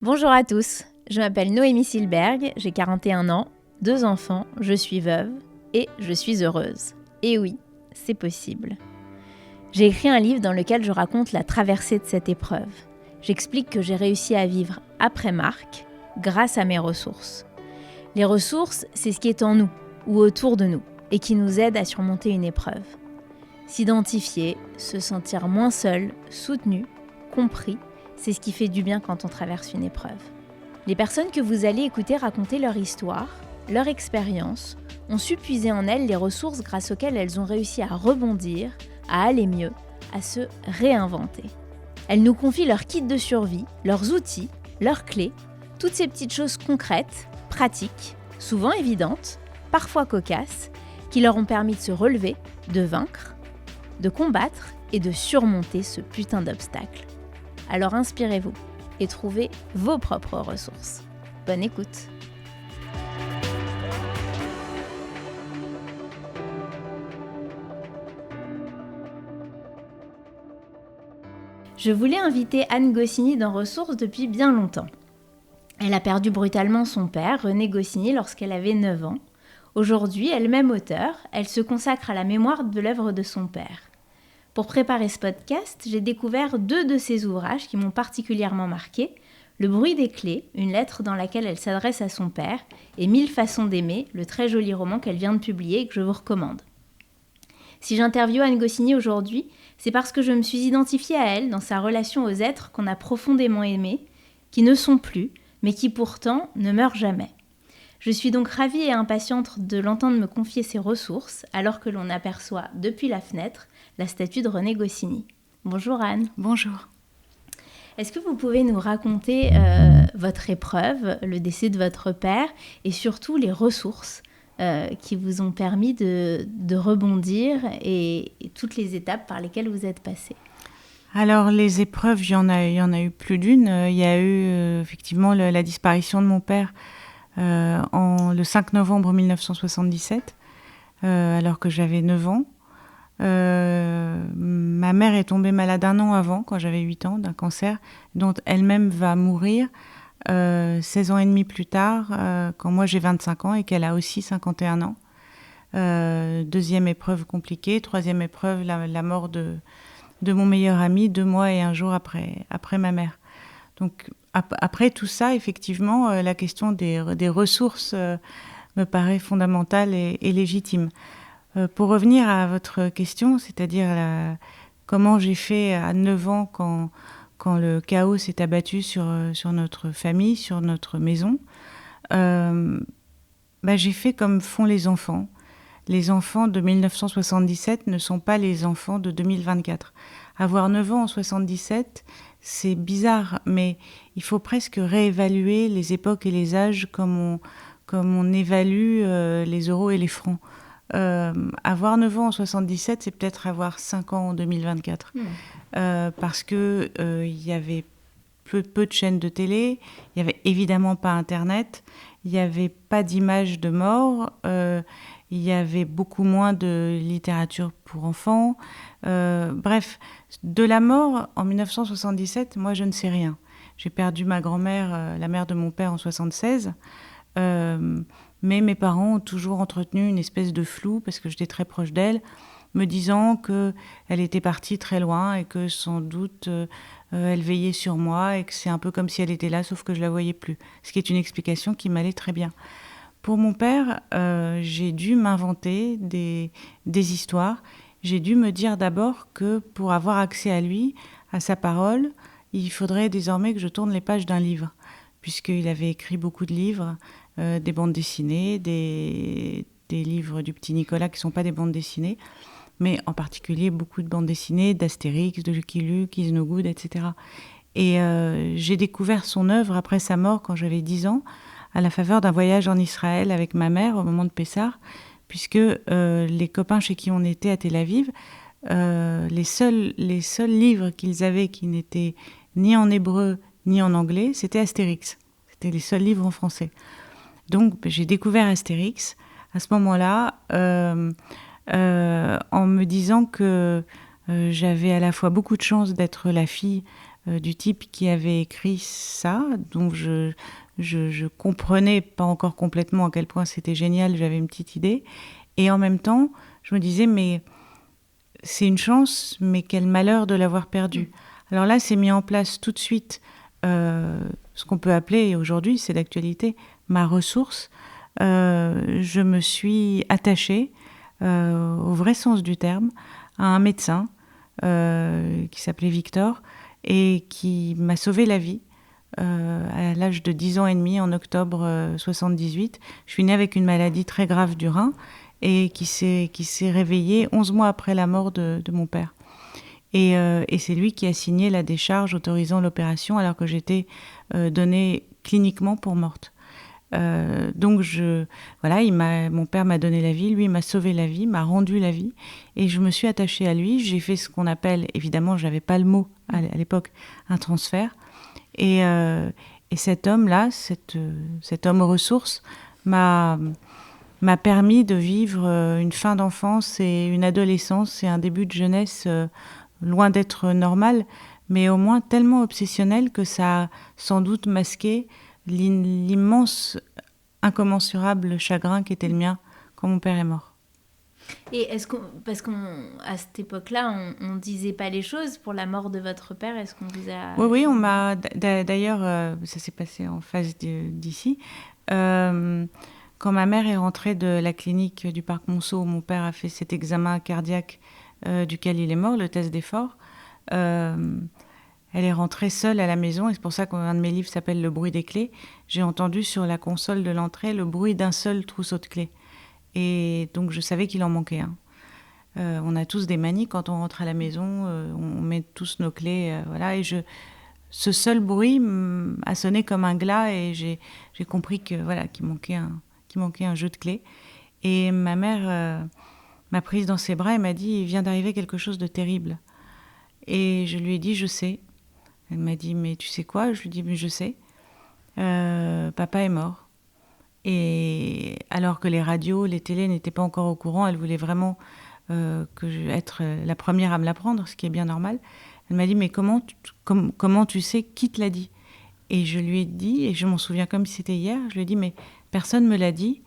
Bonjour à tous, je m'appelle Noémie Silberg, j'ai 41 ans, 2 enfants, je suis veuve et je suis heureuse. Et oui, c'est possible. J'ai écrit un livre dans lequel je raconte la traversée de cette épreuve. J'explique que j'ai réussi à vivre après Marc grâce à mes ressources. Les ressources, c'est ce qui est en nous ou autour de nous et qui nous aide à surmonter une épreuve. S'identifier, se sentir moins seul, soutenu, compris, c'est ce qui fait du bien quand on traverse une épreuve. Les personnes que vous allez écouter raconter leur histoire, leur expérience, ont su puiser en elles les ressources grâce auxquelles elles ont réussi à rebondir, à aller mieux, à se réinventer. Elles nous confient leur kit de survie, leurs outils, leurs clés, toutes ces petites choses concrètes, pratiques, souvent évidentes, parfois cocasses, qui leur ont permis de se relever, de vaincre, de combattre et de surmonter ce putain d'obstacle. Alors inspirez-vous et trouvez vos propres ressources. Bonne écoute. Je voulais inviter Anne Goscinny dans Ressources depuis bien longtemps. Elle a perdu brutalement son père, René Goscinny, lorsqu'elle avait 9 ans. Aujourd'hui, elle-même auteure, elle se consacre à la mémoire de l'œuvre de son père. Pour préparer ce podcast, j'ai découvert 2 de ses ouvrages qui m'ont particulièrement marquée. Le bruit des clés, une lettre dans laquelle elle s'adresse à son père, et 1000 façons d'aimer, le très joli roman qu'elle vient de publier et que je vous recommande. Si j'interviewe Anne Goscinny aujourd'hui, c'est parce que je me suis identifiée à elle dans sa relation aux êtres qu'on a profondément aimés, qui ne sont plus, mais qui pourtant ne meurent jamais. Je suis donc ravie et impatiente de l'entendre me confier ses ressources, alors que l'on aperçoit depuis la fenêtre la statue de René Goscinny. Bonjour Anne. Bonjour. Est-ce que vous pouvez nous raconter votre épreuve, le décès de votre père, et surtout les ressources qui vous ont permis de rebondir et toutes les étapes par lesquelles vous êtes passée? Alors les épreuves, il y en a eu plus d'une. Il y a eu effectivement la disparition de mon père le 5 novembre 1977, alors que j'avais 9 ans. Ma mère est tombée malade 1 an avant, quand j'avais 8 ans, d'un cancer, dont elle-même va mourir 16 ans et demi plus tard, quand moi j'ai 25 ans et qu'elle a aussi 51 ans. Deuxième épreuve compliquée. Troisième épreuve, la mort de mon meilleur ami 2 mois et 1 jour après ma mère. Donc après tout ça, effectivement, la question des ressources me paraît fondamentale et légitime. Pour revenir à votre question, c'est-à-dire comment j'ai fait à 9 ans quand le chaos s'est abattu sur notre famille, sur notre maison, j'ai fait comme font les enfants. Les enfants de 1977 ne sont pas les enfants de 2024. Avoir 9 ans en 77, c'est bizarre, mais il faut presque réévaluer les époques et les âges comme on évalue les euros et les francs. Avoir 9 ans en 77, c'est peut-être avoir 5 ans en 2024. Parce que il y avait peu de chaînes de télé, il n'y avait évidemment pas Internet, il n'y avait pas d'images de mort, il y avait beaucoup moins de littérature pour enfants. Bref, de la mort en 1977, moi je ne sais rien. J'ai perdu ma grand-mère, la mère de mon père, en 76. Mais mes parents ont toujours entretenu une espèce de flou, parce que j'étais très proche d'elle, me disant qu'elle était partie très loin et que sans doute elle veillait sur moi et que c'est un peu comme si elle était là, sauf que je la voyais plus. Ce qui est une explication qui m'allait très bien. Pour mon père, j'ai dû m'inventer des histoires. J'ai dû me dire d'abord que pour avoir accès à lui, à sa parole, il faudrait désormais que je tourne les pages d'un livre, puisqu'il avait écrit beaucoup de livres, des bandes dessinées, des livres du petit Nicolas qui ne sont pas des bandes dessinées, mais en particulier beaucoup de bandes dessinées, d'Astérix, de Lucky Luke, Is No Good, etc. Et j'ai découvert son œuvre après sa mort quand j'avais 10 ans, à la faveur d'un voyage en Israël avec ma mère au moment de Pessah, puisque les copains chez qui on était à Tel Aviv, les seuls livres qu'ils avaient qui n'étaient ni en hébreu ni en anglais, c'était Astérix. C'était les seuls livres en français. Donc j'ai découvert Astérix à ce moment-là, en me disant que j'avais à la fois beaucoup de chance d'être la fille du type qui avait écrit ça, donc je comprenais pas encore complètement à quel point c'était génial, j'avais une petite idée. Et en même temps, je me disais, mais c'est une chance, mais quel malheur de l'avoir perdue. Alors là, c'est mis en place tout de suite ce qu'on peut appeler, aujourd'hui, c'est d'actualité, ma ressource. Je me suis attachée, au vrai sens du terme, à un médecin qui s'appelait Victor et qui m'a sauvé la vie. À l'âge de 10 ans et demi, en octobre 78. Je suis née avec une maladie très grave du rein et qui s'est réveillée 11 mois après la mort de mon père. Et c'est lui qui a signé la décharge autorisant l'opération alors que j'étais donnée cliniquement pour morte. Donc mon père m'a donné la vie, lui m'a sauvé la vie, m'a rendu la vie, et je me suis attachée à lui. J'ai fait ce qu'on appelle, évidemment, je n'avais pas le mot à l'époque, un transfert. Et cet homme-là, cet homme ressource, m'a permis de vivre une fin d'enfance et une adolescence et un début de jeunesse loin d'être normal, mais au moins tellement obsessionnel que ça a sans doute masqué l'immense, incommensurable chagrin qui était le mien quand mon père est mort. Et parce qu'à cette époque-là, on disait pas les choses pour la mort de votre père, est-ce qu'on vous a... Oui, on m'a... D'ailleurs, ça s'est passé en face d'ici. Quand ma mère est rentrée de la clinique du Parc Monceau, où mon père a fait cet examen cardiaque duquel il est mort, le test d'effort, elle est rentrée seule à la maison, et c'est pour ça qu'un de mes livres s'appelle Le bruit des clés. J'ai entendu sur la console de l'entrée le bruit d'un seul trousseau de clés. Et donc je savais qu'il en manquait un. On a tous des manies quand on rentre à la maison, on met tous nos clés, voilà. Et ce seul bruit a sonné comme un glas, et j'ai compris que voilà, qu'il manquait un jeu de clés. Et ma mère m'a prise dans ses bras et m'a dit: il vient d'arriver quelque chose de terrible. Et je lui ai dit: je sais. Elle m'a dit: mais tu sais quoi? Je lui ai dit: mais je sais. Papa est mort. Et alors que les radios, les télés n'étaient pas encore au courant, elle voulait vraiment être la première à me l'apprendre, ce qui est bien normal. Elle m'a dit: mais comment tu sais, qui te l'a dit? Et je lui ai dit, et je m'en souviens comme si c'était hier, je lui ai dit: mais personne ne me l'a dit,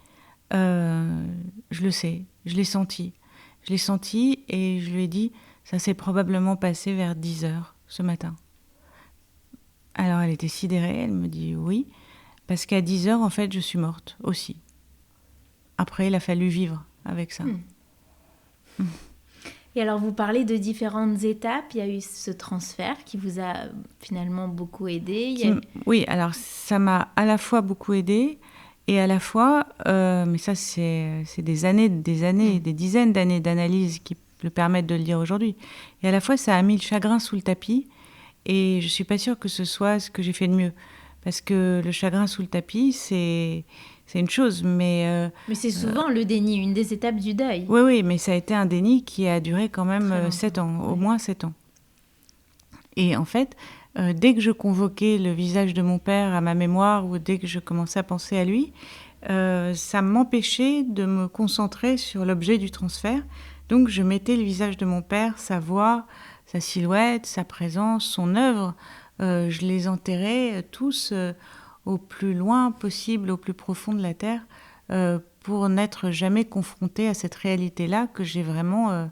je le sais, je l'ai senti. Je l'ai senti, et je lui ai dit: ça s'est probablement passé vers 10 heures ce matin. Alors elle était sidérée, elle me dit: oui, parce qu'à 10 heures, en fait, je suis morte aussi. Après, il a fallu vivre avec ça. Et alors, vous parlez de différentes étapes. Il y a eu ce transfert qui vous a finalement beaucoup aidé. Oui, alors ça m'a à la fois beaucoup aidé, et à la fois, mais ça c'est des années, des dizaines d'années d'analyse qui le permettent de le dire aujourd'hui. Et à la fois, ça a mis le chagrin sous le tapis, et je suis pas sûre que ce soit ce que j'ai fait de mieux. Parce que le chagrin sous le tapis, c'est une chose, mais c'est souvent le déni, une des étapes du deuil. Oui, mais ça a été un déni qui a duré quand même 7 ans, au moins 7 ans. Et en fait, dès que je convoquais le visage de mon père à ma mémoire, ou dès que je commençais à penser à lui, ça m'empêchait de me concentrer sur l'objet du transfert. Donc je mettais le visage de mon père, sa voix, sa silhouette, sa présence, son œuvre. Je les enterrais tous au plus loin possible, au plus profond de la terre, pour n'être jamais confrontée à cette réalité-là que j'ai vraiment...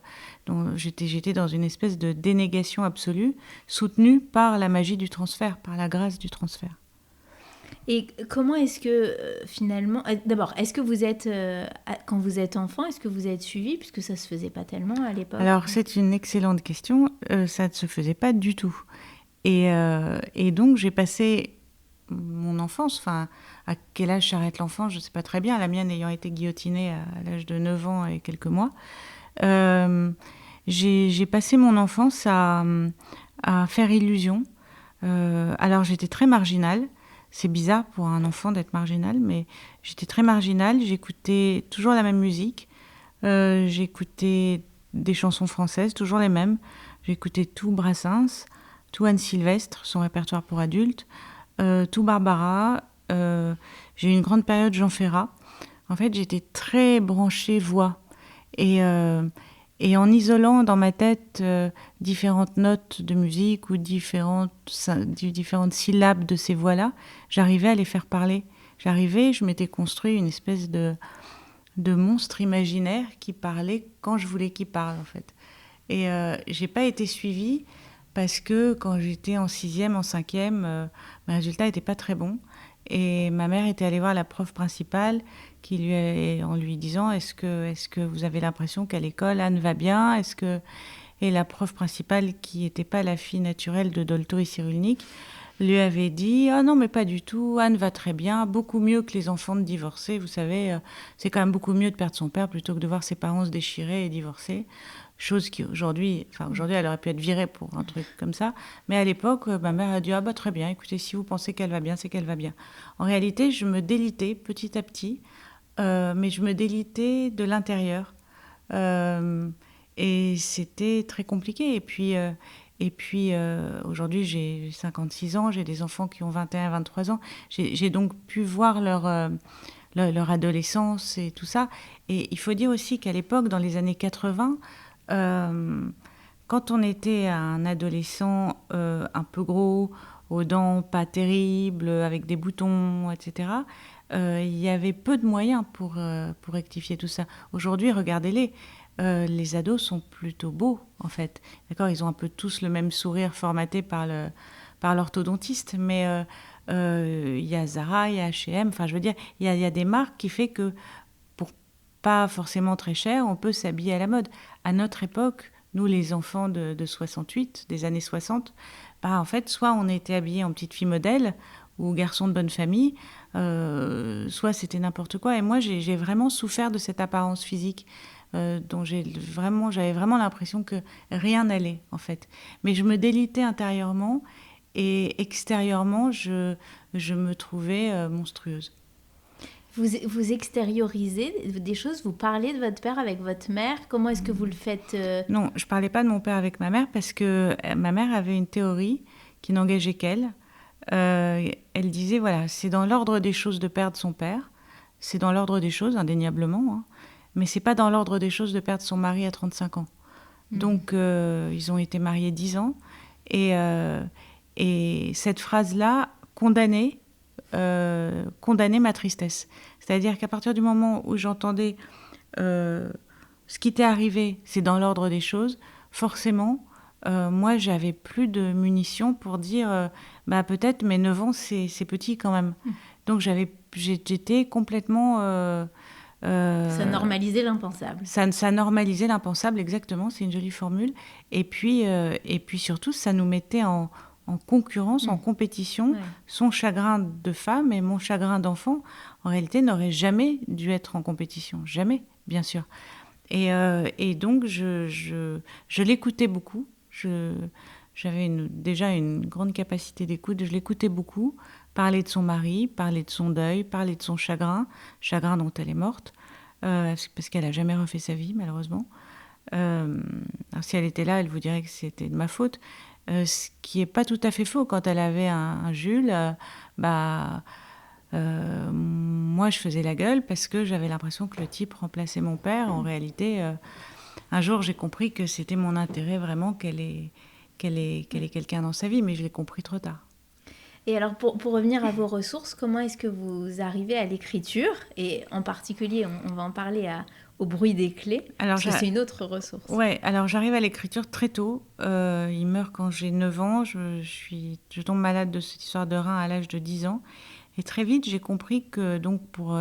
dont j'étais dans une espèce de dénégation absolue, soutenue par la magie du transfert, par la grâce du transfert. Et comment est-ce que finalement... D'abord, est-ce que vous êtes... quand vous êtes enfant, est-ce que vous êtes suivi? Puisque ça ne se faisait pas tellement à l'époque. Alors, c'est une excellente question. Ça ne se faisait pas du tout. Et donc, j'ai passé mon enfance, enfin, à quel âge s'arrête l'enfant, je ne sais pas très bien, la mienne ayant été guillotinée à l'âge de 9 ans et quelques mois. J'ai passé mon enfance à faire illusion. Alors, j'étais très marginale. C'est bizarre pour un enfant d'être marginal, mais j'étais très marginale. J'écoutais toujours la même musique. J'écoutais des chansons françaises, toujours les mêmes. J'écoutais tout Brassens, tout Anne Sylvestre, son répertoire pour adultes, tout Barbara. J'ai eu une grande période Jean Ferrat. En fait, j'étais très branchée voix. Et Et en isolant dans ma tête différentes notes de musique ou différentes syllabes de ces voix-là, j'arrivais à les faire parler. Je m'étais construit une espèce de monstre imaginaire qui parlait quand je voulais qu'il parle, en fait. Et j'ai pas été suivie parce que quand j'étais en 6e, en 5e, mes résultats n'étaient pas très bons. Et ma mère était allée voir la prof principale en lui disant est-ce que vous avez l'impression qu'à l'école Anne va bien, et la prof principale, qui n'était pas la fille naturelle de Dolto et Cyrulnik, lui avait dit « Ah non, mais pas du tout, Anne va très bien, beaucoup mieux que les enfants de divorcer. Vous savez, c'est quand même beaucoup mieux de perdre son père plutôt que de voir ses parents se déchirer et divorcer. » Chose qui aujourd'hui, elle aurait pu être virée pour un truc comme ça. Mais à l'époque, ma mère a dit « Ah bah très bien, écoutez, si vous pensez qu'elle va bien, c'est qu'elle va bien. » En réalité, je me délitais petit à petit, mais je me délitais de l'intérieur. Et c'était très compliqué. Et puis aujourd'hui, j'ai 56 ans, j'ai des enfants qui ont 21, 23 ans. J'ai donc pu voir leur adolescence et tout ça. Et il faut dire aussi qu'à l'époque, dans les années 80, quand on était un adolescent un peu gros, aux dents pas terribles, avec des boutons, etc., il y avait peu de moyens pour rectifier tout ça. Aujourd'hui, regardez-les. Les ados sont plutôt beaux, en fait. D'accord, ils ont un peu tous le même sourire formaté par l'orthodontiste, mais il y a Zara, il y a H&M, enfin, je veux dire, il y a des marques qui fait que, pour pas forcément très cher, on peut s'habiller à la mode. À notre époque, nous, les enfants de 68, des années 60, bah, en fait, soit on était habillés en petite fille modèle ou garçon de bonne famille, soit c'était n'importe quoi. Et moi, j'ai vraiment souffert de cette apparence physique dont j'avais vraiment l'impression que rien n'allait, en fait. Mais je me délitais intérieurement et extérieurement, je me trouvais monstrueuse. Vous extériorisez des choses, vous parlez de votre père avec votre mère. Comment est-ce que vous le faites Non, je parlais pas de mon père avec ma mère parce que ma mère avait une théorie qui n'engageait qu'elle. Elle disait, voilà, c'est dans l'ordre des choses de perdre son père. C'est dans l'ordre des choses, indéniablement, hein. Mais c'est pas dans l'ordre des choses de perdre son mari à 35 ans. Donc, ils ont été mariés 10 ans. Et cette phrase-là condamnait ma tristesse. C'est-à-dire qu'à partir du moment où j'entendais ce qui t'est arrivé, c'est dans l'ordre des choses, forcément, moi, j'avais plus de munitions pour dire bah, peut-être mes 9 ans, c'est petit quand même. Donc, j'étais complètement... ça normalisait l'impensable. Ça normalisait l'impensable, exactement, c'est une jolie formule. Et puis surtout, ça nous mettait en concurrence, en compétition. Ouais. Son chagrin de femme et mon chagrin d'enfant, en réalité, n'auraient jamais dû être en compétition. Jamais, bien sûr. Et donc, je l'écoutais beaucoup. J'avais déjà une grande capacité d'écoute. Je l'écoutais beaucoup. Parler de son mari, parler de son deuil, parler de son chagrin dont elle est morte, parce qu'elle n'a jamais refait sa vie, malheureusement. Alors, si elle était là, elle vous dirait que c'était de ma faute. Ce qui n'est pas tout à fait faux. Quand elle avait un Jules, moi, je faisais la gueule parce que j'avais l'impression que le type remplaçait mon père. En réalité, un jour, j'ai compris que c'était mon intérêt vraiment qu'elle ait quelqu'un dans sa vie, mais je l'ai compris trop tard. Et alors, pour revenir à vos ressources, comment est-ce que vous arrivez à l'écriture ? Et en particulier, on va en parler au bruit des clés, parce que c'est une autre ressource. Ouais, alors j'arrive à l'écriture très tôt. Il meurt quand j'ai 9 ans. Je tombe malade de cette histoire de rein à l'âge de 10 ans. Et très vite, j'ai compris que donc pour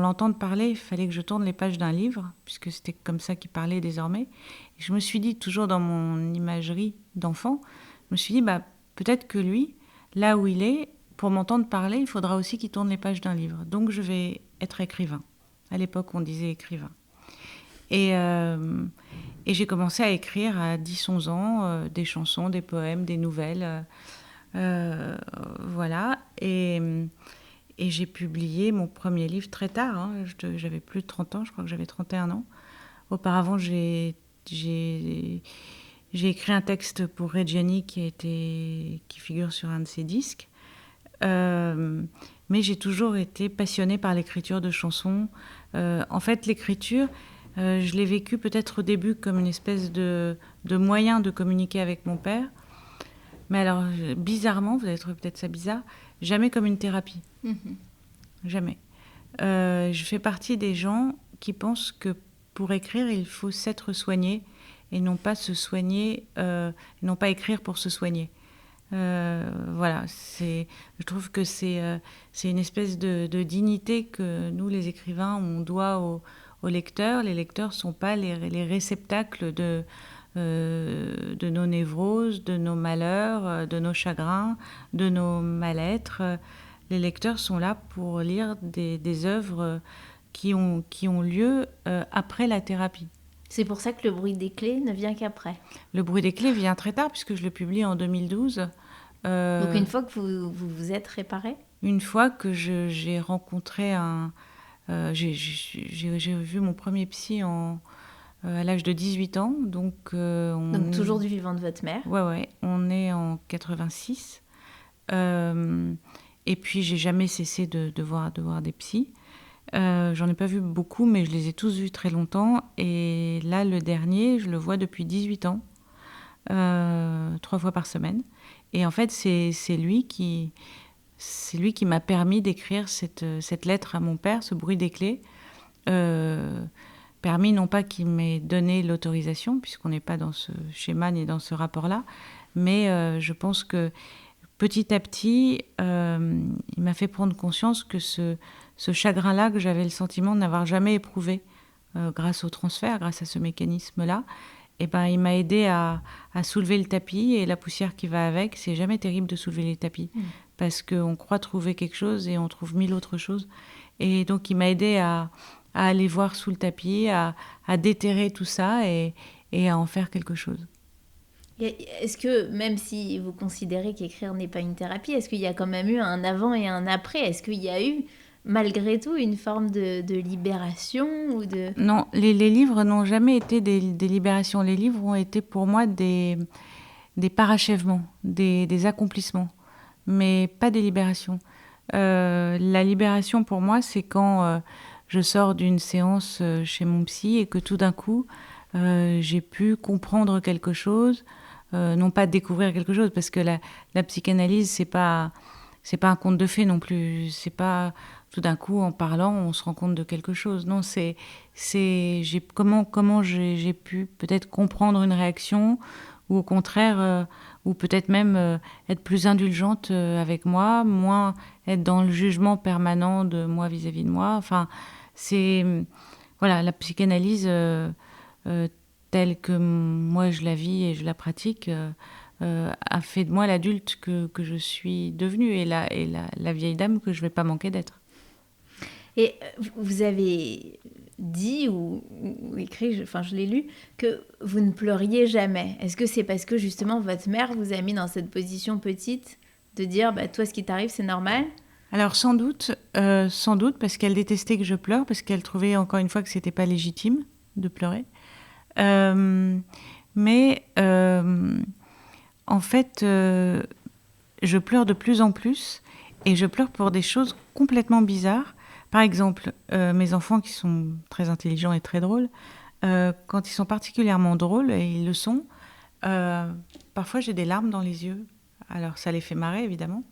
l'entendre parler, il fallait que je tourne les pages d'un livre, puisque c'était comme ça qu'il parlait désormais. Et je me suis dit, toujours dans mon imagerie d'enfant, je me suis dit, peut-être que lui, là où il est, pour m'entendre parler, il faudra aussi qu'il tourne les pages d'un livre. Donc je vais être écrivain. À l'époque, on disait écrivain. Et j'ai commencé à écrire à 10-11 ans des chansons, des poèmes, des nouvelles. Voilà. Et j'ai publié mon premier livre très tard. Hein. J'avais plus de 30 ans, je crois que j'avais 31 ans. Auparavant, j'ai écrit un texte pour Reggiani qui figure sur un de ses disques. Mais j'ai toujours été passionnée par l'écriture de chansons. En fait, l'écriture, Je l'ai vécu peut-être au début comme une espèce de moyen de communiquer avec mon père. Mais alors, bizarrement, vous allez trouver peut-être ça bizarre, jamais comme une thérapie. Jamais. Je fais partie des gens qui pensent que pour écrire, il faut s'être soigné et non pas se soigner, non pas écrire pour se soigner. Voilà, je trouve que c'est une espèce de dignité que nous, les écrivains, on doit aux lecteurs. Les lecteurs ne sont pas les réceptacles de nos névroses, de nos malheurs, de nos chagrins, de nos mal-être. Les lecteurs sont là pour lire des œuvres qui ont lieu après la thérapie. C'est pour ça que le bruit des clés ne vient qu'après. Le bruit des clés vient très tard, puisque je le publie en 2012. Donc une fois que vous vous êtes réparé ? Une fois que j'ai rencontré j'ai vu mon premier psy à l'âge de 18 ans. Donc toujours du vivant de votre mère ? Ouais. On est en 86. Et puis, j'ai jamais cessé de voir des psys. J'en ai pas vu beaucoup, mais je les ai tous vus très longtemps. Et là, le dernier, je le vois depuis 18 ans, 3 fois par semaine. Et en fait, c'est lui qui m'a permis d'écrire cette lettre à mon père, ce bruit des clés. Permis, non pas qu'il m'ait donné l'autorisation, puisqu'on n'est pas dans ce schéma ni dans ce rapport-là, mais je pense que petit à petit, il m'a fait prendre conscience que ce chagrin-là, que j'avais le sentiment de n'avoir jamais éprouvé grâce au transfert, grâce à ce mécanisme-là, il m'a aidé à soulever le tapis, et la poussière qui va avec. C'est jamais terrible de soulever les tapis, parce qu'on croit trouver quelque chose et on trouve 1000 autres choses. Et donc, il m'a aidé à aller voir sous le tapis, à déterrer tout ça et à en faire quelque chose. Est-ce que, même si vous considérez qu'écrire n'est pas une thérapie, est-ce qu'il y a quand même eu un avant et un après ? Est-ce qu'il y a eu, malgré tout, une forme de libération ou de... Non, les livres n'ont jamais été des libérations. Les livres ont été pour moi des parachèvements, des accomplissements, mais pas des libérations. La libération pour moi, c'est quand je sors d'une séance chez mon psy et que tout d'un coup, j'ai pu comprendre quelque chose, non pas découvrir quelque chose, parce que la psychanalyse, c'est pas un conte de fées non plus. C'est pas tout d'un coup, en parlant, on se rend compte de quelque chose. Non, comment j'ai pu peut-être comprendre une réaction, ou au contraire, ou peut-être même être plus indulgente avec moi, moins être dans le jugement permanent de moi vis-à-vis de moi. Enfin, voilà, la psychanalyse telle que moi je la vis et je la pratique a fait de moi l'adulte que je suis devenue, et la vieille dame que je ne vais pas manquer d'être. Et vous avez dit ou écrit, je l'ai lu, que vous ne pleuriez jamais. Est-ce que c'est parce que justement votre mère vous a mis dans cette position petite de dire toi, ce qui t'arrive, c'est normal ? Alors sans doute, parce qu'elle détestait que je pleure, parce qu'elle trouvait encore une fois que c'était pas légitime de pleurer. Mais en fait, je pleure de plus en plus, et je pleure pour des choses complètement bizarres. Par exemple, mes enfants qui sont très intelligents et très drôles, quand ils sont particulièrement drôles, et ils le sont, parfois j'ai des larmes dans les yeux. Alors ça les fait marrer, évidemment.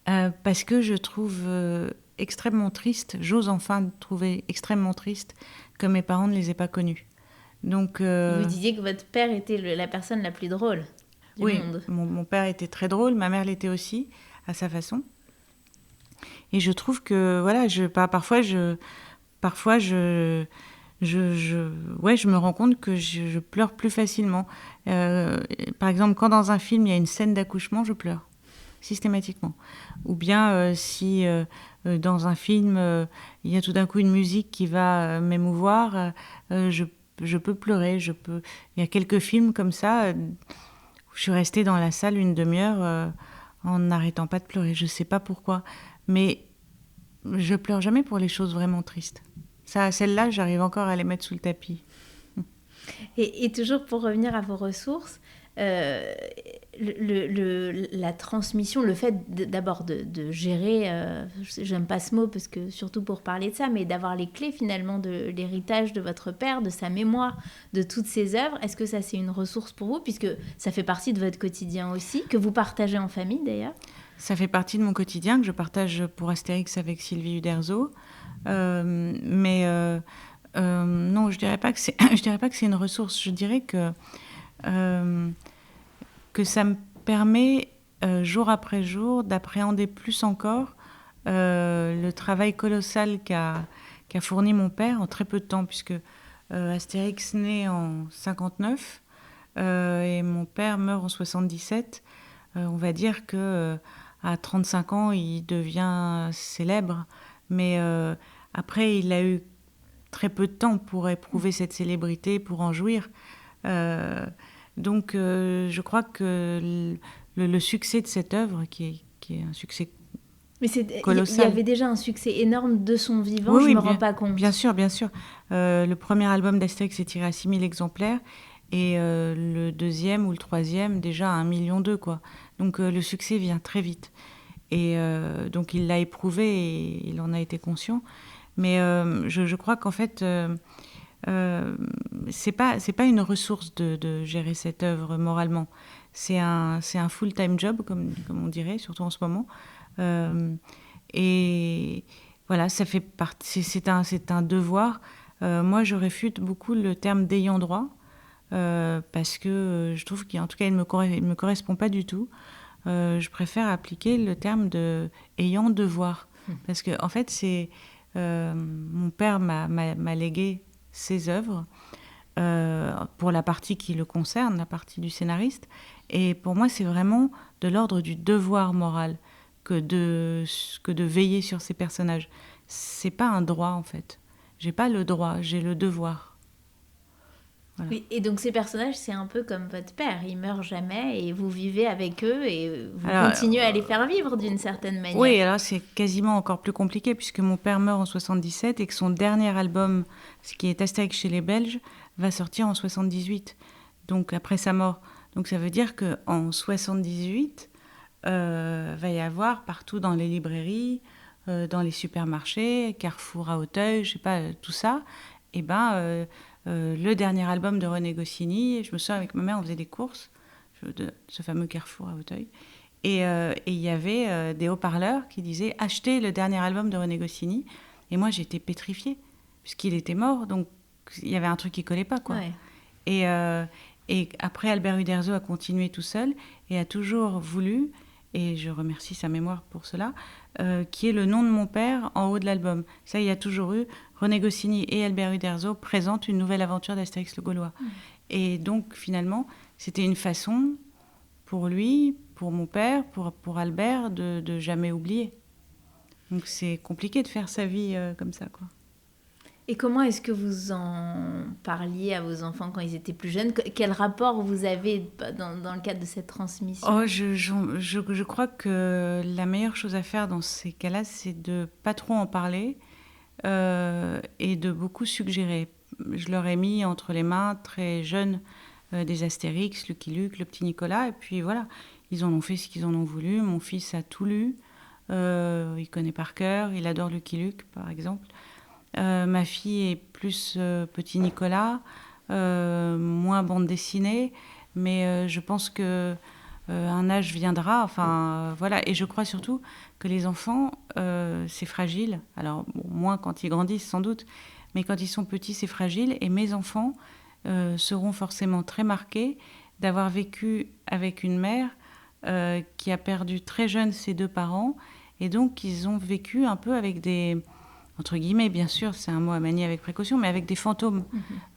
Parce que je trouve extrêmement triste, j'ose enfin trouver extrêmement triste que mes parents ne les aient pas connus. Donc, vous disiez que votre père était la personne la plus drôle du monde. Oui, mon père était très drôle, ma mère l'était aussi, à sa façon. Et je trouve que, voilà, parfois je me rends compte que je pleure plus facilement. Par exemple, quand dans un film, il y a une scène d'accouchement, je pleure, systématiquement. Ou bien si dans un film, il y a tout d'un coup une musique qui va m'émouvoir, je peux pleurer. Il y a quelques films comme ça, où je suis restée dans la salle une demi-heure en n'arrêtant pas de pleurer. Je ne sais pas pourquoi, mais je pleure jamais pour les choses vraiment tristes. Celles-là, j'arrive encore à les mettre sous le tapis. Et toujours pour revenir à vos ressources, la transmission, le fait d'abord de gérer, j'aime pas ce mot parce que surtout pour parler de ça, mais d'avoir les clés finalement de l'héritage de votre père, de sa mémoire, de toutes ses œuvres, est-ce que ça c'est une ressource pour vous, puisque ça fait partie de votre quotidien aussi, que vous partagez en famille d'ailleurs? Ça fait partie de mon quotidien que je partage pour Astérix avec Sylvie Uderzo. Non, je dirais pas que c'est, je dirais pas que c'est une ressource. Je dirais que ça me permet jour après jour d'appréhender plus encore le travail colossal qu'a fourni mon père en très peu de temps, puisque Astérix naît en 59 et mon père meurt en 77. On va dire que à 35 ans, il devient célèbre, mais après, il a eu très peu de temps pour éprouver cette célébrité, pour en jouir. Donc, je crois que le succès de cette œuvre, qui est un succès mais il colossal. y avait déjà un succès énorme de son vivant, Oui, je oui, me rends pas compte. Bien sûr, bien sûr. Le premier album d'Astérix est tiré à 6000 exemplaires et le deuxième ou le troisième déjà à 1,2 million, quoi. Donc le succès vient très vite. Et donc il l'a éprouvé et il en a été conscient. Mais je crois qu'en fait, c'est pas une ressource de gérer cette œuvre moralement. C'est un full-time job, comme on dirait, surtout en ce moment. Et voilà, ça fait partie. C'est un devoir. Moi, je réfute beaucoup le terme d'ayant droit parce que je trouve qu'en tout cas, il me correspond pas du tout. Je préfère appliquer le terme de ayant devoir parce que en fait, c'est mon père m'a légué ses œuvres pour la partie qui le concerne, la partie du scénariste. Et pour moi, c'est vraiment de l'ordre du devoir moral que de veiller sur ces personnages. C'est pas un droit, en fait. J'ai pas le droit, j'ai le devoir. Voilà. Oui, et donc ces personnages, c'est un peu comme votre père. Ils meurent jamais et vous vivez avec eux et vous continuez à les faire vivre d'une certaine manière. Oui, alors c'est quasiment encore plus compliqué puisque mon père meurt en 77 et que son dernier album, ce qui est Astérix chez les Belges, va sortir en 78, donc après sa mort. Donc ça veut dire qu'en 78, va y avoir partout dans les librairies, dans les supermarchés, Carrefour à Auteuil, je sais pas, tout ça, et le dernier album de René Goscinny. Je me souviens, avec ma mère, on faisait des courses de ce fameux Carrefour à Auteuil. Et il y avait des haut-parleurs qui disaient « Achetez le dernier album de René Goscinny ». Et moi, j'étais pétrifiée, puisqu'il était mort, donc il y avait un truc qui collait pas, quoi. Ouais. Et après, Albert Uderzo a continué tout seul et a toujours voulu, et je remercie sa mémoire pour cela, qui est le nom de mon père en haut de l'album. Ça, il y a toujours eu. René Goscinny et Albert Uderzo présentent une nouvelle aventure d'Astérix le Gaulois. Et donc, finalement, c'était une façon pour lui, pour mon père, pour Albert, de jamais oublier. Donc, c'est compliqué de faire sa vie comme ça, quoi. Et comment est-ce que vous en parliez à vos enfants quand ils étaient plus jeunes? Quel rapport vous avez dans le cadre de cette transmission? Oh, je crois que la meilleure chose à faire dans ces cas-là, c'est de pas trop en parler et de beaucoup suggérer. Je leur ai mis entre les mains très jeunes des Astérix, Lucky Luke, le petit Nicolas, et puis voilà, ils en ont fait ce qu'ils en ont voulu. Mon fils a tout lu, il connaît par cœur, il adore Lucky Luke, par exemple. Ma fille est plus petit Nicolas, moins bande dessinée, mais je pense que un âge viendra. Enfin, voilà. Et je crois surtout que les enfants, c'est fragile. Alors, bon, moins quand ils grandissent, sans doute, mais quand ils sont petits, c'est fragile. Et mes enfants seront forcément très marqués d'avoir vécu avec une mère qui a perdu très jeune ses deux parents. Et donc, ils ont vécu un peu avec des... entre guillemets, bien sûr, c'est un mot à manier avec précaution, mais avec des fantômes,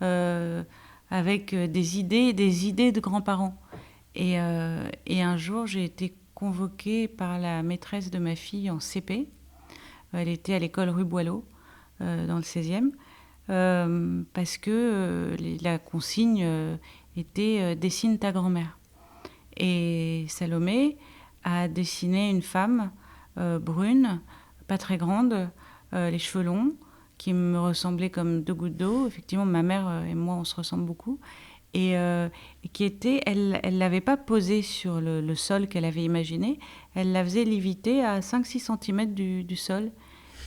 avec des idées de grands-parents. Et un jour, j'ai été convoquée par la maîtresse de ma fille en CP. Elle était à l'école rue Boileau, dans le 16e, parce que la consigne était « dessine ta grand-mère ». Et Salomé a dessiné une femme brune, pas très grande, les cheveux longs, qui me ressemblaient comme deux gouttes d'eau. Effectivement, ma mère et moi, on se ressemble beaucoup. et qui était, elle l'avait pas posée sur le sol qu'elle avait imaginé, elle la faisait léviter à 5-6 cm du sol.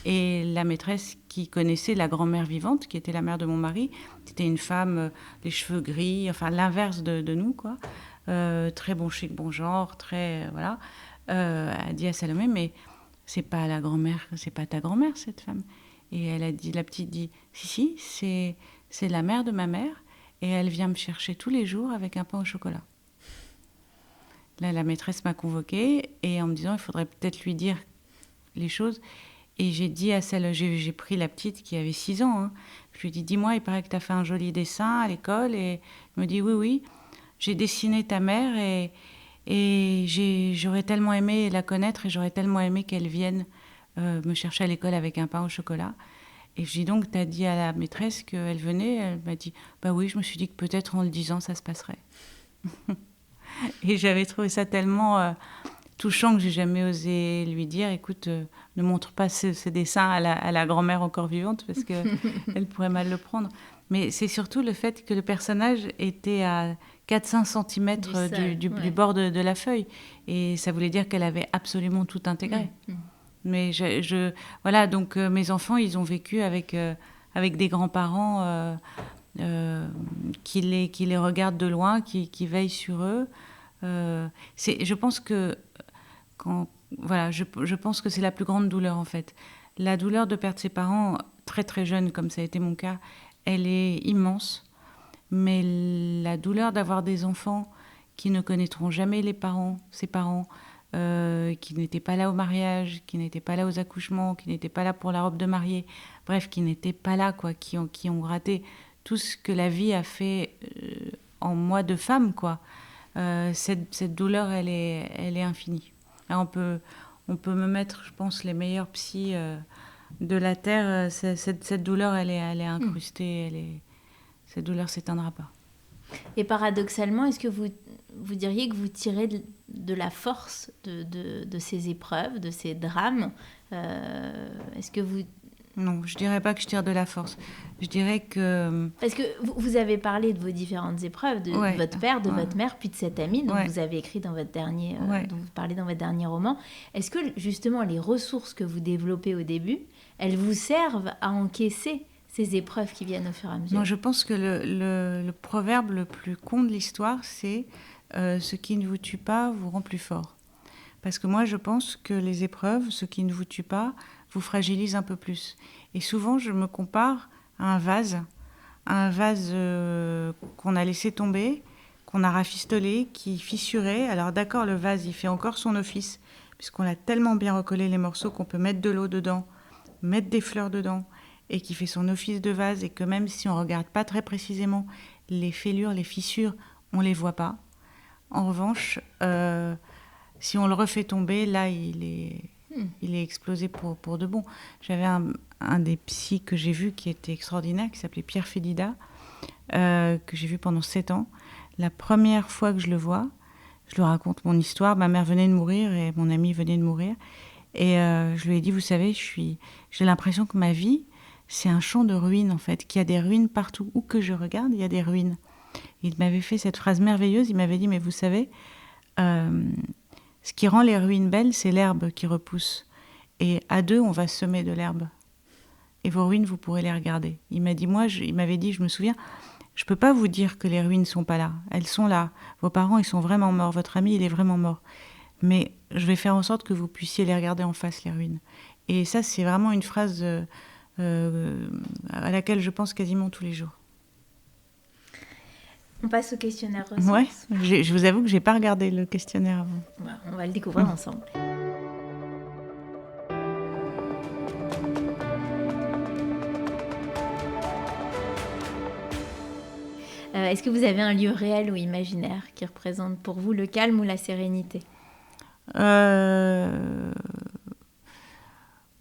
Et la maîtresse qui connaissait la grand-mère vivante, qui était la mère de mon mari, c'était une femme, les cheveux gris, enfin l'inverse de nous, quoi. Très bon chic, bon genre, très, voilà. A dit à Salomé, mais c'est pas la grand-mère, c'est pas ta grand-mère, cette femme. Et elle a dit, la petite dit, si, c'est la mère de ma mère, et elle vient me chercher tous les jours avec un pain au chocolat. Là, la maîtresse m'a convoquée, et en me disant, il faudrait peut-être lui dire les choses. Et j'ai dit à celle, j'ai pris la petite qui avait 6 ans, hein. Je lui ai dit, dis-moi, il paraît que tu as fait un joli dessin à l'école. Et elle me dit, oui, j'ai dessiné ta mère et j'aurais tellement aimé la connaître et j'aurais tellement aimé qu'elle vienne me chercher à l'école avec un pain au chocolat. Et je dis donc, tu as dit à la maîtresse qu'elle venait. Elle m'a dit, bah oui, je me suis dit que peut-être en le disant, ça se passerait. Et j'avais trouvé ça tellement touchant que j'ai jamais osé lui dire, écoute, ne montre pas ce dessin à la grand-mère encore vivante parce qu'elle pourrait mal le prendre. Mais c'est surtout le fait que le personnage était à 4-5 cm du bord de la feuille. Et ça voulait dire qu'elle avait absolument tout intégré. Mais voilà, donc mes enfants, ils ont vécu avec des grands-parents qui les regardent de loin, qui veillent sur eux. Je pense que je pense que c'est la plus grande douleur en fait. La douleur de perdre ses parents très très jeunes, comme ça a été mon cas, elle est immense. Mais la douleur d'avoir des enfants qui ne connaîtront jamais ses parents, qui n'étaient pas là au mariage, qui n'étaient pas là aux accouchements, qui n'étaient pas là pour la robe de mariée, bref, qui n'étaient pas là, quoi, qui ont raté tout ce que la vie a fait en moi de femme, quoi. Cette douleur, elle est infinie. Là, on peut me mettre, je pense, les meilleurs psys de la Terre. Cette douleur, elle est incrustée. Cette douleur s'éteindra pas. Et paradoxalement, est-ce que vous diriez que vous tirez de la force de ces épreuves, de ces drames Est-ce que vous... Non, je dirais pas que je tire de la force. Je dirais que... Parce que vous avez parlé de vos différentes épreuves, de votre père, de votre mère, puis de cette amie dont vous avez écrit dans votre dernier, dont vous parlez dans votre dernier roman. Est-ce que justement les ressources que vous développez au début, elles vous servent à encaisser ces épreuves qui viennent au fur et à mesure? Non, je pense que le proverbe le plus con de l'histoire, c'est ce qui ne vous tue pas vous rend plus fort. Parce que moi, je pense que les épreuves, ce qui ne vous tue pas, vous fragilise un peu plus. Et souvent, je me compare à un vase qu'on a laissé tomber, qu'on a rafistolé, qui fissurait. Alors d'accord, le vase, il fait encore son office, puisqu'on a tellement bien recollé les morceaux qu'on peut mettre de l'eau dedans, mettre des fleurs dedans, et qui fait son office de vase, et que même si on ne regarde pas très précisément les fêlures, les fissures, on ne les voit pas. En revanche, si on le refait tomber, là, il est explosé pour de bon. J'avais un des psys que j'ai vu qui était extraordinaire, qui s'appelait Pierre Félida, que j'ai vu pendant 7 ans. La première fois que je le vois, je lui raconte mon histoire. Ma mère venait de mourir et mon ami venait de mourir. Et je lui ai dit, vous savez, j'ai l'impression que ma vie, c'est un champ de ruines, en fait, qu'il y a des ruines partout. Où que je regarde, il y a des ruines. Il m'avait fait cette phrase merveilleuse. Il m'avait dit, mais vous savez, ce qui rend les ruines belles, c'est l'herbe qui repousse. Et à 2, on va semer de l'herbe. Et vos ruines, vous pourrez les regarder. Il m'avait dit, je me souviens, je ne peux pas vous dire que les ruines ne sont pas là. Elles sont là. Vos parents, ils sont vraiment morts. Votre ami, il est vraiment mort. Mais je vais faire en sorte que vous puissiez les regarder en face, les ruines. Et ça, c'est vraiment une phrase à laquelle je pense quasiment tous les jours. On passe au questionnaire ressources. Ouais, je vous avoue que je n'ai pas regardé le questionnaire avant. On va le découvrir ensemble. Est-ce que vous avez un lieu réel ou imaginaire qui représente pour vous le calme ou la sérénité ?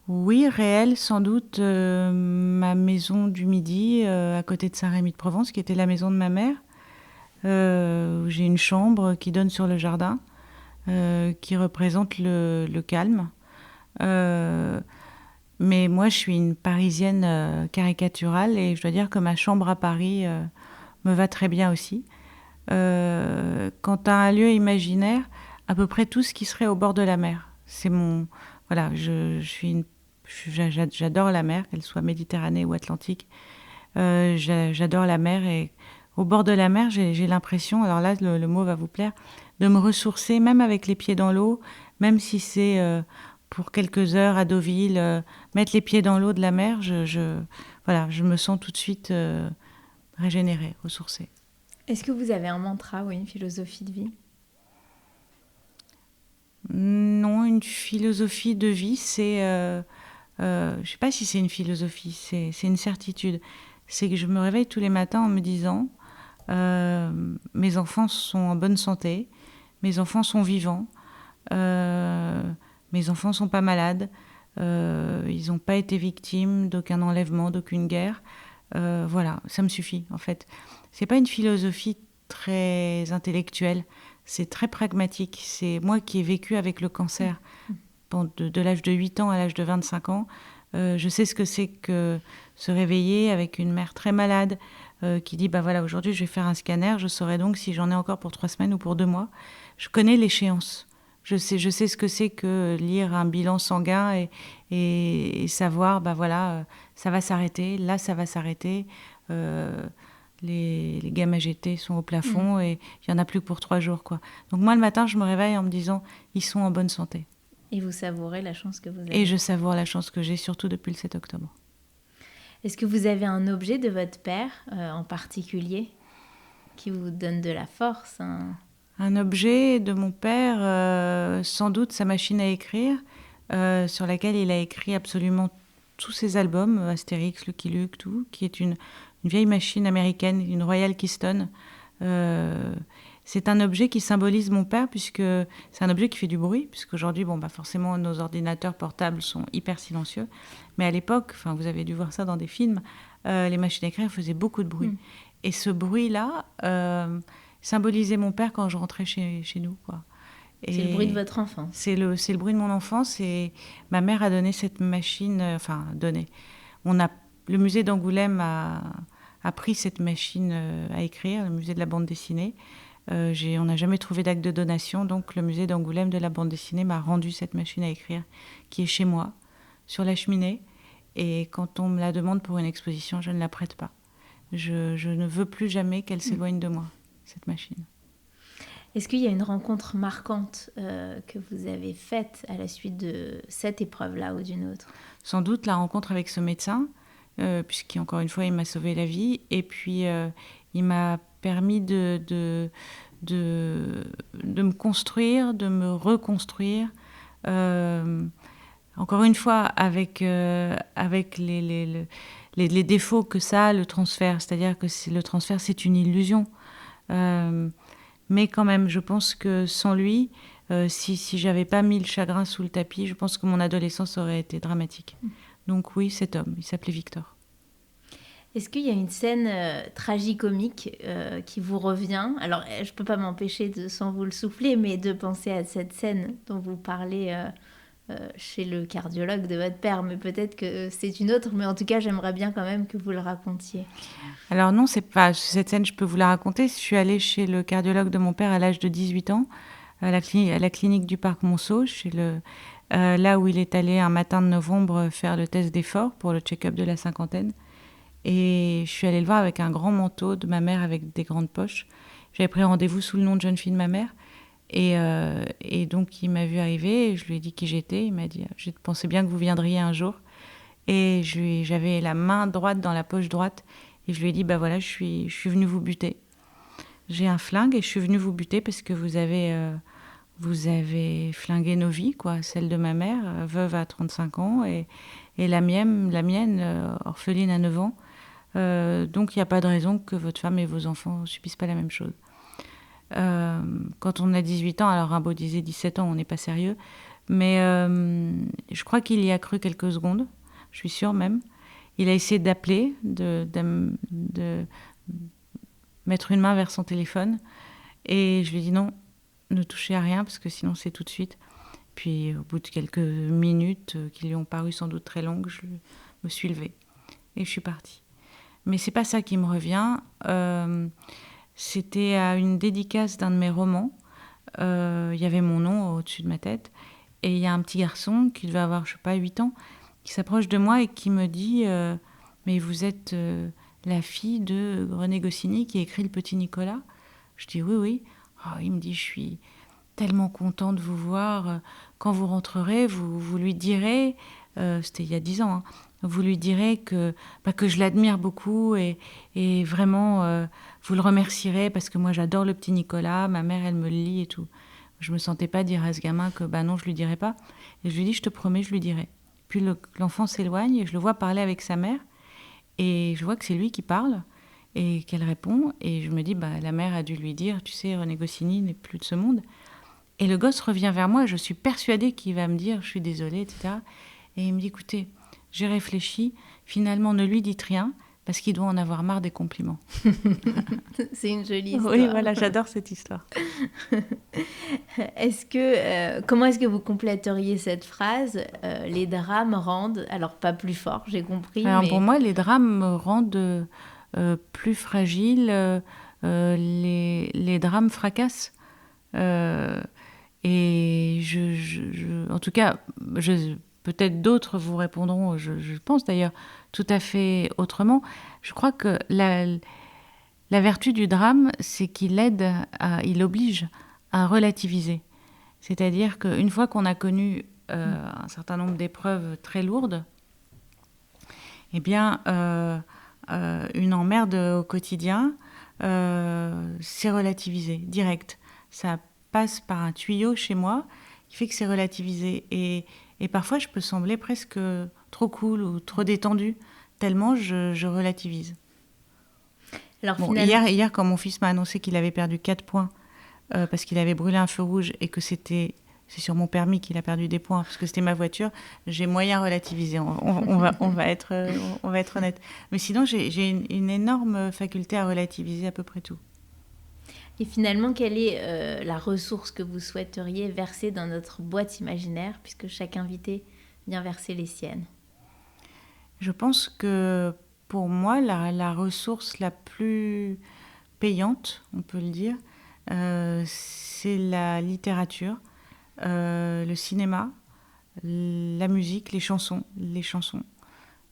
Oui, réel, sans doute. Ma maison du Midi, à côté de Saint-Rémy-de-Provence, qui était la maison de ma mère. Où j'ai une chambre qui donne sur le jardin, qui représente le calme. Mais moi, je suis une Parisienne caricaturale et je dois dire que ma chambre à Paris me va très bien aussi. Quand tu as un lieu imaginaire, à peu près tout ce qui serait au bord de la mer. C'est mon... Voilà, j'adore la mer, qu'elle soit Méditerranée ou Atlantique. J'adore la mer et au bord de la mer, j'ai l'impression, alors là, le mot va vous plaire, de me ressourcer, même avec les pieds dans l'eau, même si c'est pour quelques heures à Deauville, mettre les pieds dans l'eau de la mer, voilà, je me sens tout de suite régénérée, ressourcée. Est-ce que vous avez un mantra ou une philosophie de vie ? Non, une philosophie de vie, c'est... je ne sais pas si c'est une philosophie, c'est une certitude. C'est que je me réveille tous les matins en me disant mes enfants sont en bonne santé, mes enfants sont vivants, mes enfants ne sont pas malades, ils n'ont pas été victimes d'aucun enlèvement, d'aucune guerre. Voilà, ça me suffit en fait. C'est pas une philosophie très intellectuelle, c'est très pragmatique. C'est moi qui ai vécu avec le cancer de l'âge de 8 ans à l'âge de 25 ans. Je sais ce que c'est que se réveiller avec une mère très malade qui dit bah voilà, aujourd'hui je vais faire un scanner, je saurai donc si j'en ai encore pour 3 semaines ou pour 2 mois. Je connais l'échéance. Je sais ce que c'est que lire un bilan sanguin et savoir bah voilà, ça va s'arrêter, là ça va s'arrêter. Les gamma GT sont au plafond et il n'y en a plus que pour 3 jours, quoi. Donc moi le matin je me réveille en me disant ils sont en bonne santé. Et vous savourez la chance que vous avez. Et je savoure la chance que j'ai, surtout depuis le 7 octobre. Est-ce que vous avez un objet de votre père en particulier qui vous donne de la force Un objet de mon père, sans doute sa machine à écrire, sur laquelle il a écrit absolument tous ses albums, Astérix, Lucky Luke, tout, qui est une vieille machine américaine, une Royal Keystone. C'est un objet qui symbolise mon père, puisque c'est un objet qui fait du bruit, puisqu'aujourd'hui, bon, bah forcément, nos ordinateurs portables sont hyper silencieux. Mais à l'époque, enfin, vous avez dû voir ça dans des films, les machines à écrire faisaient beaucoup de bruit. Et ce bruit-là symbolisait mon père quand je rentrais chez nous, quoi. Et c'est le bruit de votre enfance. C'est le bruit de mon enfance. Et ma mère a donné cette machine, le musée d'Angoulême a pris cette machine à écrire, le musée de la bande dessinée. On n'a jamais trouvé d'acte de donation, donc le musée d'Angoulême de la bande dessinée m'a rendu cette machine à écrire, qui est chez moi, sur la cheminée. Et quand on me la demande pour une exposition, je ne la prête pas. Je ne veux plus jamais qu'elle s'éloigne de moi, cette machine. Est-ce qu'il y a une rencontre marquante que vous avez faite à la suite de cette épreuve-là ou d'une autre ? Sans doute la rencontre avec ce médecin, puisqu'encore une fois, il m'a sauvé la vie. Et puis, il m'a permis de me construire, de me reconstruire. Encore une fois, avec les défauts que ça a, le transfert. C'est-à-dire que le transfert, c'est une illusion. Mais quand même, je pense que sans lui, si j'avais pas mis le chagrin sous le tapis, je pense que mon adolescence aurait été dramatique. Donc oui, cet homme, il s'appelait Victor. Est-ce qu'il y a une scène tragicomique qui vous revient ? Alors, je peux pas m'empêcher, sans vous le souffler, mais de penser à cette scène dont vous parlez chez le cardiologue de votre père. Mais peut-être que c'est une autre, mais en tout cas, j'aimerais bien quand même que vous le racontiez. Alors non, c'est pas cette scène, je peux vous la raconter. Je suis allée chez le cardiologue de mon père à l'âge de 18 ans, à la clinique du Parc Monceau, là où il est allé un matin de novembre faire le test d'effort pour le check-up de la cinquantaine. Et je suis allée le voir avec un grand manteau de ma mère avec des grandes poches. J'avais pris rendez-vous sous le nom de jeune fille de ma mère. Et donc, il m'a vu arriver, et je lui ai dit qui j'étais. Il m'a dit « Je pensais bien que vous viendriez un jour ». Et j'avais la main droite dans la poche droite. Et je lui ai dit « Bah voilà, je suis venue vous buter. J'ai un flingue et je suis venue vous buter parce que vous avez flingué nos vies, quoi. Celle de ma mère, veuve à 35 ans, et la mienne, orpheline à 9 ans. Donc, il n'y a pas de raison que votre femme et vos enfants ne subissent pas la même chose. » Quand on a 18 ans, alors Rimbaud disait 17 ans, on n'est pas sérieux. Mais je crois qu'il y a cru quelques secondes, je suis sûre même. Il a essayé d'appeler, de mettre une main vers son téléphone. Et je lui ai dit non, ne touchez à rien, parce que sinon c'est tout de suite. Puis au bout de quelques minutes, qui lui ont paru sans doute très longues, je me suis levée et je suis partie. Mais c'est pas ça qui me revient. C'était à une dédicace d'un de mes romans. Il y avait mon nom au-dessus de ma tête. Et il y a un petit garçon qui devait avoir, je sais pas, 8 ans, qui s'approche de moi et qui me dit mais vous êtes la fille de René Goscinny qui a écrit Le Petit Nicolas ? Je dis oui, oui. Oh, il me dit je suis tellement content de vous voir. Quand vous rentrerez, vous lui direz, c'était il y a 10 ans, hein, vous lui direz que je l'admire beaucoup et vraiment vous le remercierez parce que moi j'adore Le Petit Nicolas, ma mère elle me le lit et tout. Je me sentais pas dire à ce gamin que non, je lui dirai pas. Et je lui dis, je te promets, je lui dirai. Puis l'enfant s'éloigne et je le vois parler avec sa mère. Et je vois que c'est lui qui parle et qu'elle répond. Et je me dis, la mère a dû lui dire, tu sais, René Goscinny n'est plus de ce monde. Et le gosse revient vers moi et je suis persuadée qu'il va me dire, je suis désolée, etc. Et il me dit, écoutez, j'ai réfléchi, finalement ne lui dites rien parce qu'il doit en avoir marre des compliments. C'est une jolie histoire. Oui, voilà, j'adore cette histoire. Comment est-ce que vous compléteriez cette phrase ? Les drames rendent, alors pas plus fort, j'ai compris. Alors mais... pour moi, les drames rendent plus fragiles, les drames fracassent. Et en tout cas, peut-être d'autres vous répondront, je pense d'ailleurs, tout à fait autrement. Je crois que la vertu du drame, c'est qu'il il oblige à relativiser. C'est-à-dire qu'une fois qu'on a connu un certain nombre d'épreuves très lourdes, eh bien, une emmerde au quotidien, c'est relativisé, direct. Ça passe par un tuyau chez moi qui fait que c'est relativisé. Et parfois, je peux sembler presque trop cool ou trop détendue, tellement je relativise. Alors, finalement... hier, quand mon fils m'a annoncé qu'il avait perdu 4 points parce qu'il avait brûlé un feu rouge et que c'est sur mon permis qu'il a perdu des points, parce que c'était ma voiture, j'ai moyen relativisé. On va être honnête. Mais sinon, j'ai une énorme faculté à relativiser à peu près tout. Et finalement, quelle est la ressource que vous souhaiteriez verser dans notre boîte imaginaire, puisque chaque invité vient verser les siennes ? Je pense que pour moi, la ressource la plus payante, on peut le dire, c'est la littérature, le cinéma, la musique, les chansons.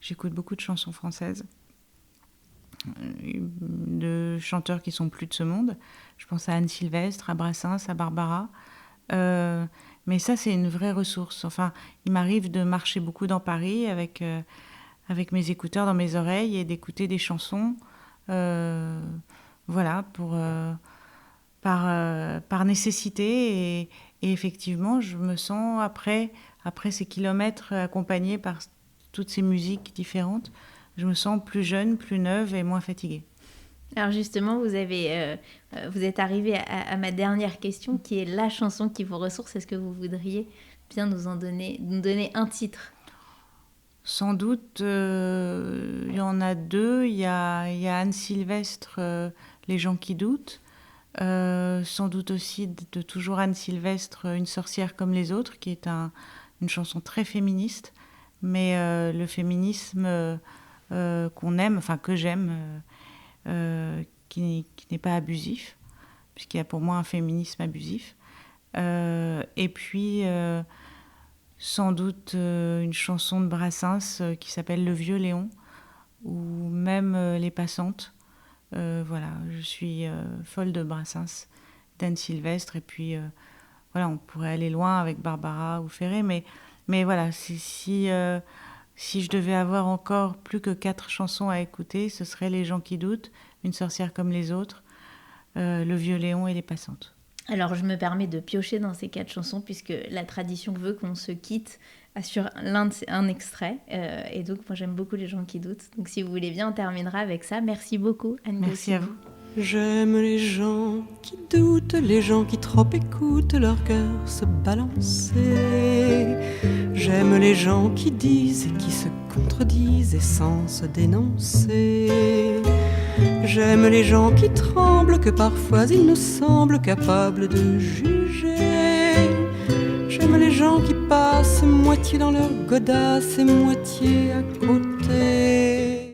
J'écoute beaucoup de chansons françaises, de chanteurs qui sont plus de ce monde. Je pense à Anne Sylvestre, à Brassens, à Barbara. Mais ça, c'est une vraie ressource. Enfin, il m'arrive de marcher beaucoup dans Paris avec mes écouteurs dans mes oreilles et d'écouter des chansons. Voilà, par nécessité. Et effectivement, je me sens, après ces kilomètres accompagnés par toutes ces musiques différentes, je me sens plus jeune, plus neuve et moins fatiguée. Alors justement, vous êtes arrivé à ma dernière question, qui est la chanson qui vous ressource. Est-ce que vous voudriez bien nous donner un titre ? Sans doute, il y en a 2. Il y a Anne Sylvestre, Les gens qui doutent. Sans doute aussi de toujours Anne Sylvestre, Une sorcière comme les autres, qui est une chanson très féministe. Mais le féminisme qu'on aime, enfin que j'aime, qui n'est pas abusif, puisqu'il y a pour moi un féminisme abusif. Et puis... sans doute une chanson de Brassens qui s'appelle Le Vieux Léon, ou même Les Passantes. Voilà, je suis folle de Brassens, d'Anne Sylvestre, et puis voilà, on pourrait aller loin avec Barbara ou Ferré, mais voilà, si je devais avoir encore plus que 4 chansons à écouter, ce serait Les gens qui doutent, Une sorcière comme les autres, Le Vieux Léon et Les Passantes. Alors, je me permets de piocher dans ces 4 chansons, puisque la tradition veut qu'on se quitte sur un extrait. Et donc, moi, j'aime beaucoup Les gens qui doutent. Donc, si vous voulez bien, on terminera avec ça. Merci beaucoup, Anne. Merci à vous. J'aime les gens qui doutent, les gens qui trop écoutent leur cœur se balancer. J'aime les gens qui disent et qui se contredisent et sans se dénoncer. J'aime les gens qui tremblent, que parfois ils nous semblent capables de juger. J'aime les gens qui passent moitié dans leur godasse et moitié à côté.